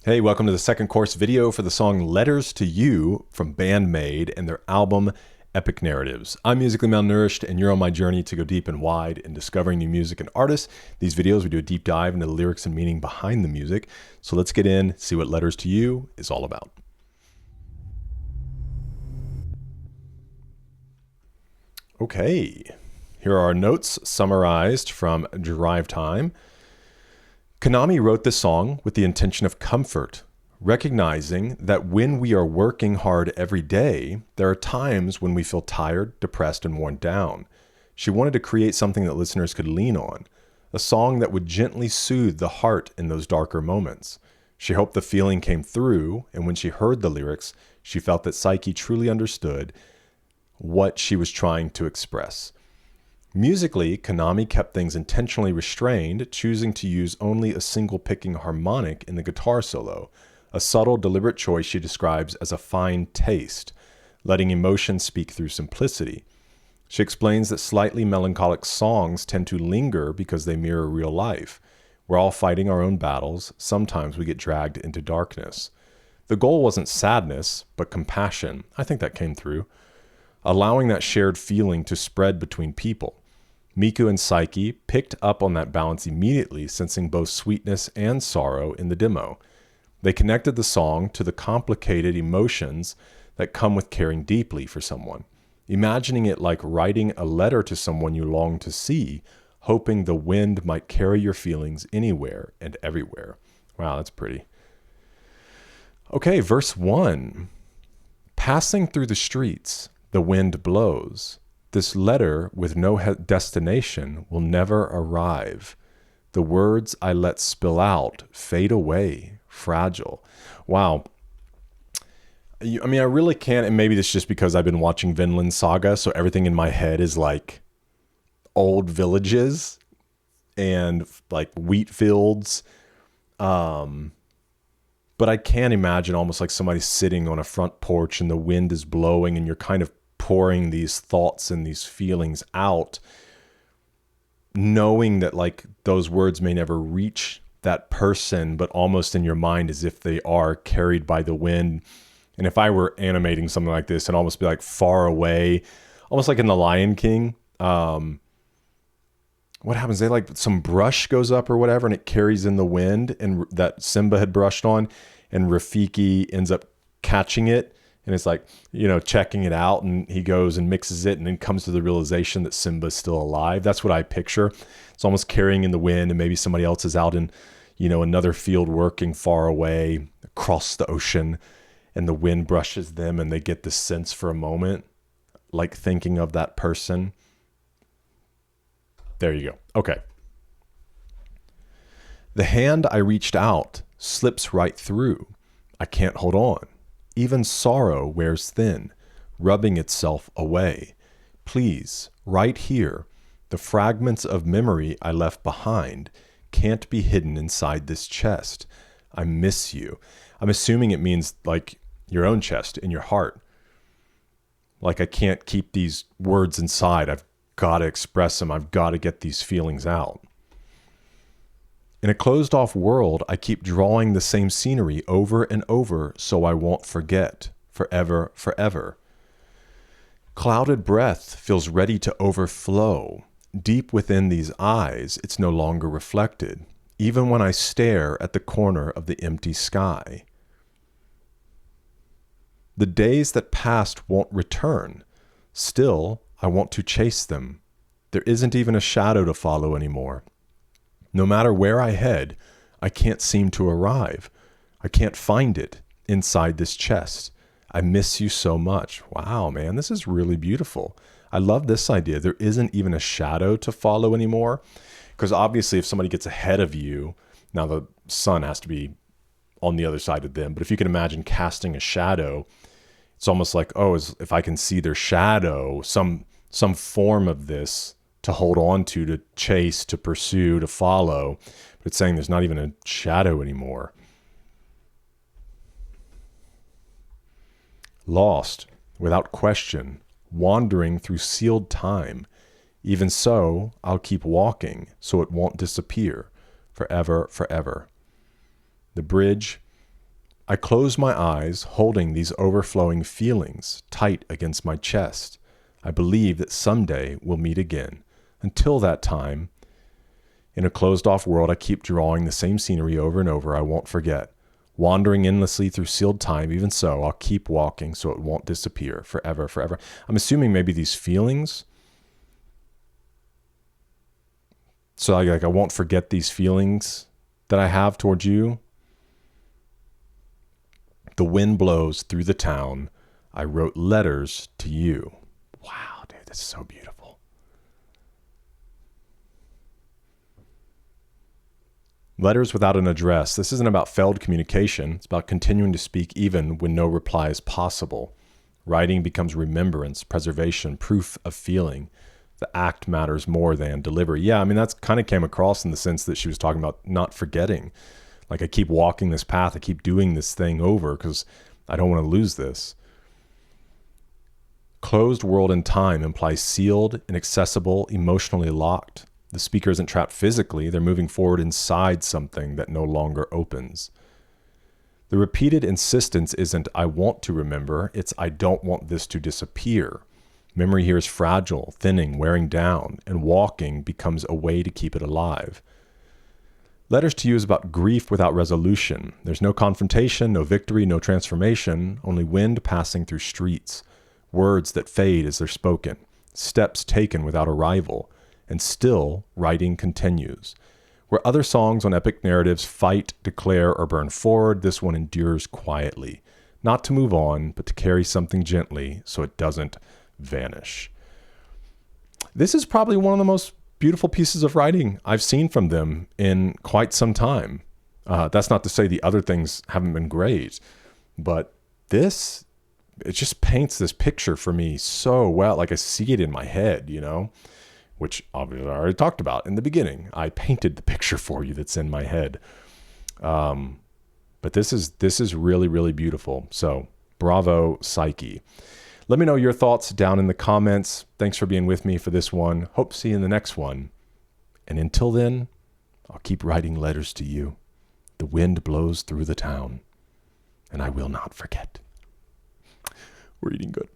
Hey, welcome to the second course video for the song Letters to You from BAND-MAID and their album Epic Narratives. I'm musically malnourished and you're on my journey to go deep and wide in discovering new music and artists. These videos, we do a deep dive into the lyrics and meaning behind the music. So let's get in, see what Letters to You is all about. Okay, here are our notes summarized from Drive Time. Konami wrote this song with the intention of comfort, recognizing that when we are working hard every day, there are times when we feel tired, depressed, and worn down. She wanted to create something that listeners could lean on, a song that would gently soothe the heart in those darker moments. She hoped the feeling came through, and when she heard the lyrics, she felt that Psyche truly understood what she was trying to express. Musically, Konami kept things intentionally restrained, choosing to use only a single picking harmonic in the guitar solo, a subtle, deliberate choice she describes as a fine taste, letting emotion speak through simplicity. She explains that slightly melancholic songs tend to linger because they mirror real life. We're all fighting our own battles. Sometimes we get dragged into darkness. The goal wasn't sadness, but compassion. I think that came through. Allowing that shared feeling to spread between people. Miku and Psyche picked up on that balance immediately, sensing both sweetness and sorrow in the demo. They connected the song to the complicated emotions that come with caring deeply for someone, imagining it like writing a letter to someone you long to see, hoping the wind might carry your feelings anywhere and everywhere. Wow, that's pretty. Okay, verse 1. Passing through the streets, the wind blows. This letter with no destination will never arrive. The words I let spill out fade away, fragile. Wow. I mean, I really can't, and maybe this is just because I've been watching Vinland Saga, so everything in my head is like old villages and like wheat fields. But I can imagine almost like somebody sitting on a front porch and the wind is blowing and you're kind of pouring these thoughts and these feelings out, knowing that like those words may never reach that person, but almost in your mind as if they are carried by the wind. And if I were animating something like this, it'd almost be like far away, almost like in The Lion King. What happens? They like some brush goes up or whatever, and it carries in the wind, and that Simba had brushed on, and Rafiki ends up catching it. And it's like, checking it out, and he goes and mixes it and then comes to the realization that Simba's still alive. That's what I picture. It's almost carrying in the wind, and maybe somebody else is out in, another field working far away across the ocean, and the wind brushes them and they get this sense for a moment, like thinking of that person. There you go. Okay. The hand I reached out slips right through. I can't hold on. Even sorrow wears thin, rubbing itself away. Please, right here, the fragments of memory I left behind can't be hidden inside this chest. I miss you. I'm assuming it means like your own chest, in your heart. Like I can't keep these words inside. I've got to express them. I've got to get these feelings out. In a closed-off world, I keep drawing the same scenery over and over so I won't forget, forever, forever. Clouded breath feels ready to overflow. Deep within these eyes, it's no longer reflected, even when I stare at the corner of the empty sky. The days that passed won't return. Still, I want to chase them. There isn't even a shadow to follow anymore. No matter where I head, I can't seem to arrive. I can't find it inside this chest. I miss you so much. Wow, man, this is really beautiful. I love this idea. There isn't even a shadow to follow anymore. Because obviously if somebody gets ahead of you, now the sun has to be on the other side of them. But if you can imagine casting a shadow, it's almost like, if I can see their shadow, some form of this to hold on to chase, to pursue, to follow. But it's saying there's not even a shadow anymore. Lost, without question, wandering through sealed time. Even so, I'll keep walking so it won't disappear, forever, forever. The bridge I close my eyes, holding these overflowing feelings tight against my chest. I believe that someday we'll meet again. Until that time, in a closed-off world, I keep drawing the same scenery over and over. I won't forget. Wandering endlessly through sealed time, even so, I'll keep walking so it won't disappear forever, forever. I'm assuming maybe these feelings. So I won't forget these feelings that I have towards you. The wind blows through the town. I wrote letters to you. Wow, dude, that's so beautiful. Letters without an address. This isn't about failed communication. It's about continuing to speak even when no reply is possible. Writing becomes remembrance, preservation, proof of feeling. The act matters more than delivery. Yeah, I mean, that's kind of came across in the sense that she was talking about not forgetting. Like, I keep walking this path. I keep doing this thing over because I don't want to lose this. Closed world and time implies sealed, inaccessible, emotionally locked. The speaker isn't trapped physically. They're moving forward inside something that no longer opens. The repeated insistence isn't, I want to remember. It's, I don't want this to disappear. Memory here is fragile, thinning, wearing down, and walking becomes a way to keep it alive. Letters to you is about grief without resolution. There's no confrontation, no victory, no transformation, only wind passing through streets, words that fade as they're spoken, steps taken without arrival, and still writing continues. Where other songs on epic narratives fight, declare, or burn forward, this one endures quietly, not to move on, but to carry something gently so it doesn't vanish. This is probably one of the most beautiful pieces of writing I've seen from them in quite some time. That's not to say the other things haven't been great, but this, it just paints this picture for me so well. Like, I see it in my head, you know, which obviously I already talked about in the beginning. I painted the picture for you that's in my head. But this is really, really beautiful. So bravo, Psyche. Let me know your thoughts down in the comments. Thanks for being with me for this one. Hope to see you in the next one. And until then, I'll keep writing letters to you. The wind blows through the town, and I will not forget. We're eating good.